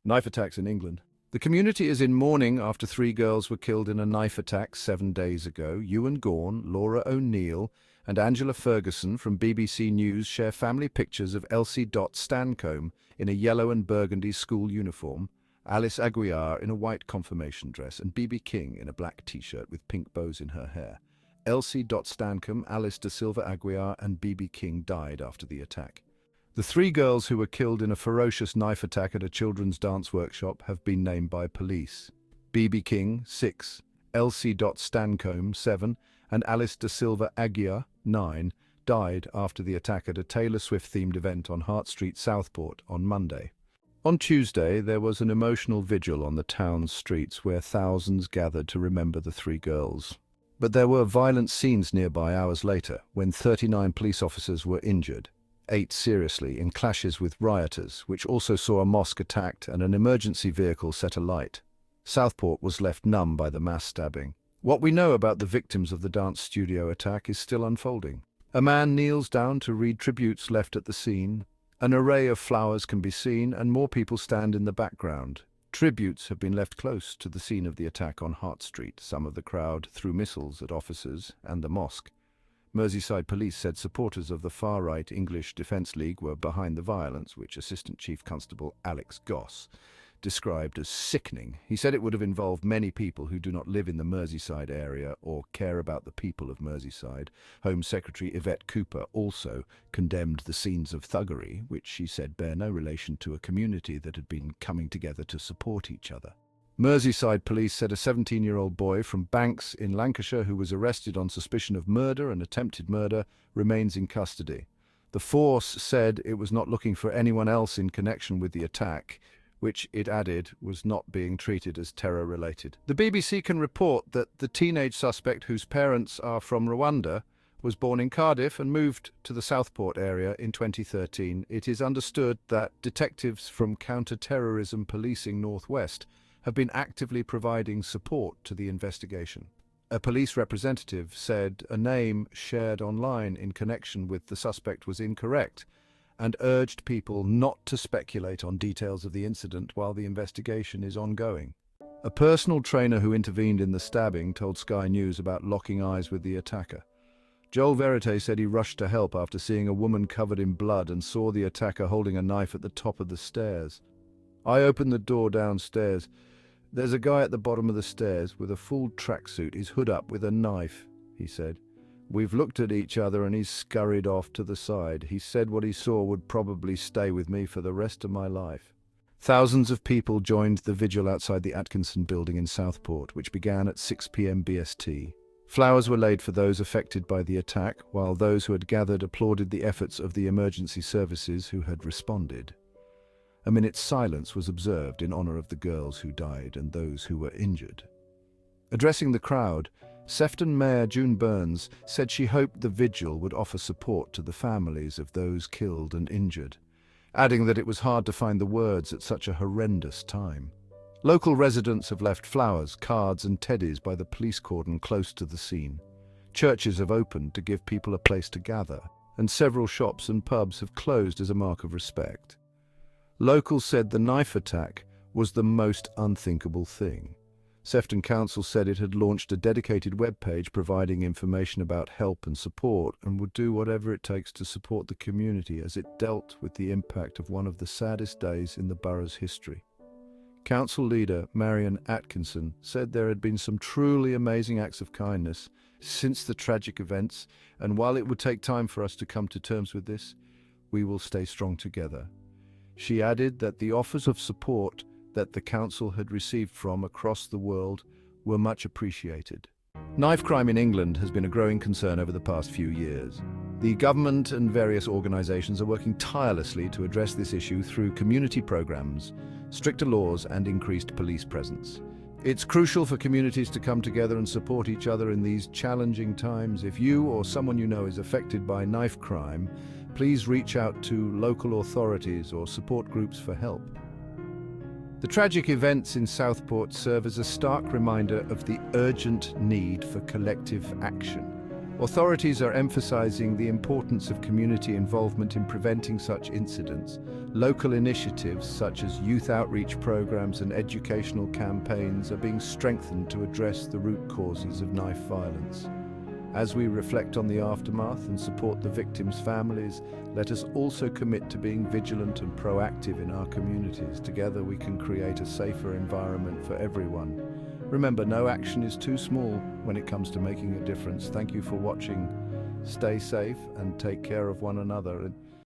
Knife attacks in England. The community is in mourning after three girls were killed in a knife attack 7 days ago. Ewan Gorn, Laura O'Neill, and Angela Ferguson from BBC News share family pictures of Elsie Stancombe in a yellow and burgundy school uniform, Alice Aguiar in a white confirmation dress, and B.B. King in a black t-shirt with pink bows in her hair. Elsie Stancombe, Alice da Silva Aguiar, and B.B. King died after the attack. The three girls who were killed in a ferocious knife attack at a children's dance workshop have been named by police. B.B. King, 6, Elsie Stancombe, 7, and Alice da Silva Aguiar, 9, died after the attack at a Taylor Swift-themed event on Hart Street, Southport, on Monday. On Tuesday, there was an emotional vigil on the town's streets where thousands gathered to remember the three girls. But there were violent scenes nearby hours later, when 39 police officers were injured, 8 seriously, in clashes with rioters, which also saw a mosque attacked and an emergency vehicle set alight. Southport was left numb by the mass stabbing. What we know about the victims of the dance studio attack is still unfolding. A man kneels down to read tributes left at the scene. An array of flowers can be seen, and more people stand in the background. Tributes have been left close to the scene of the attack on Hart Street. Some of the crowd threw missiles at officers and the mosque. Merseyside Police said supporters of the far-right English Defence League were behind the violence, which Assistant Chief Constable Alex Goss described as sickening. He said it would have involved many people who do not live in the Merseyside area or care about the people of Merseyside. Home Secretary Yvette Cooper also condemned the scenes of thuggery, which she said bear no relation to a community that had been coming together to support each other. Merseyside Police said a 17-year-old boy from Banks in Lancashire who was arrested on suspicion of murder and attempted murder remains in custody. The force said it was not looking for anyone else in connection with the attack, which it added was not being treated as terror-related. The BBC can report that the teenage suspect, whose parents are from Rwanda, was born in Cardiff and moved to the Southport area in 2013. It is understood that detectives from Counter-Terrorism Policing Northwest have been actively providing support to the investigation. A police representative said a name shared online in connection with the suspect was incorrect, and urged people not to speculate on details of the incident while the investigation is ongoing. A personal trainer who intervened in the stabbing told Sky News about locking eyes with the attacker. Joel Verite said he rushed to help after seeing a woman covered in blood and saw the attacker holding a knife at the top of the stairs. I opened the door downstairs. There's a guy at the bottom of the stairs with a full tracksuit, his hood up, with a knife, he said. We've looked at each other and he's scurried off to the side. He said what he saw would probably stay with me for the rest of my life. Thousands of people joined the vigil outside the Atkinson building in Southport, which began at 6 p.m. BST. Flowers were laid for those affected by the attack, while those who had gathered applauded the efforts of the emergency services who had responded. A minute's silence was observed in honor of the girls who died and those who were injured. Addressing the crowd, Sefton Mayor June Burns said she hoped the vigil would offer support to the families of those killed and injured, adding that it was hard to find the words at such a horrendous time. Local residents have left flowers, cards and teddies by the police cordon close to the scene. Churches have opened to give people a place to gather, and several shops and pubs have closed as a mark of respect. Locals said the knife attack was the most unthinkable thing. Sefton Council said it had launched a dedicated webpage providing information about help and support and would do whatever it takes to support the community as it dealt with the impact of one of the saddest days in the borough's history. Council leader Marion Atkinson said there had been some truly amazing acts of kindness since the tragic events, and while it would take time for us to come to terms with this, we will stay strong together. She added that the offers of support that the council had received from across the world were much appreciated. Knife crime in England has been a growing concern over the past few years. The government and various organisations are working tirelessly to address this issue through community programmes, stricter laws and increased police presence. It's crucial for communities to come together and support each other in these challenging times. If you or someone you know is affected by knife crime, please reach out to local authorities or support groups for help. The tragic events in Southport serve as a stark reminder of the urgent need for collective action. Authorities are emphasizing the importance of community involvement in preventing such incidents. Local initiatives such as youth outreach programs and educational campaigns are being strengthened to address the root causes of knife violence. As we reflect on the aftermath and support the victims' families, let us also commit to being vigilant and proactive in our communities. Together we can create a safer environment for everyone. Remember, no action is too small when it comes to making a difference. Thank you for watching. Stay safe and take care of one another.